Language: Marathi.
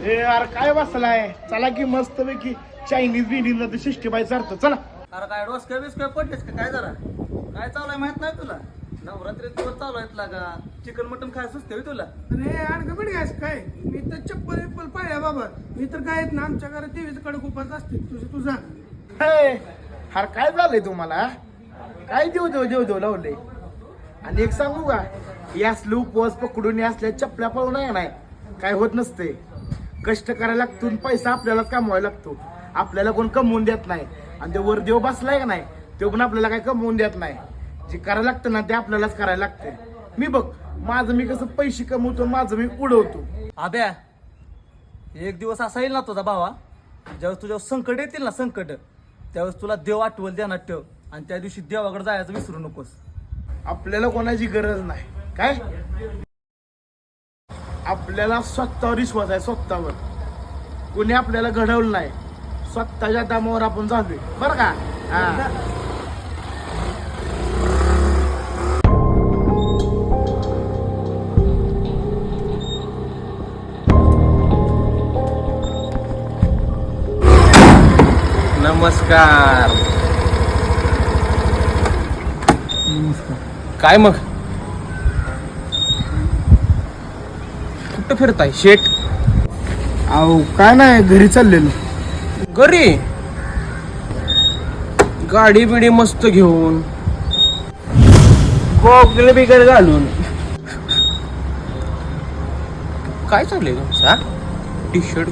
ए यार काय बसलाय, चला की मस्त पैकी चायनीज बिनीज सिस्टी बाय चालतो चला. अरे काय डोसक्या बिस्क्या पडलेस का काय जरा काय चालू आहे माहित नाही तुला. नवरात्री दिवस चालू आहेत लागा. चिकन मटन खायला सुचते होय तुला. अरे अडगबड गॅस काय मी तर चप्पल विप्पल पाळ्या बाबा. मी तर काय येत ना आमच्या घरात देवीचं कडक उपास असते तुझा. हे हार काय झालंय तुम्हाला, काय देऊ देऊ देऊ देऊ लावले. आणि एक सांगू का, या असले उपवास पकडून या असल्या चपल्या पळून आहे नाही काय होत नसते. कष्ट करायला लागतो, पैसा आपल्यालाच कमवायला लागतो. आपल्याला कोण कमवून देत नाही. आणि ते वर देव बसलाय का नाही तो पण आपल्याला काय कमवून देत नाही. जे करायला लागतं ना ते आपल्यालाच करायला लागते. मी बघ माझं मी कसं पैसे कमवतो, माझं मी उडवतो. आब्या एक दिवस असा येईल ना तुझा भावा, ज्यावेळेस तुझ्यावर संकट येतील ना संकट, त्यावेळेस तुला देव आठवल ध्यानात ठेव. आणि त्या दिवशी देवाकडे जायचं विसरू नकोस. आपल्याला कोणाची गरज नाही काय, आपल्याला स्वतःवर विश्वास आहे. स्वतःवर कोणी आपल्याला घडवलं नाही, स्वतःच्या दमावर आपण झालोय बरं का. हा नमस्कार. काय मग कुठं फिरताय शेट? अहो काय नाही, घरी चाललेलो. घरी गाडी बिडी मस्त घेऊन गॉगल बिगल घालून. काय चाललंय तुमचा? T shirt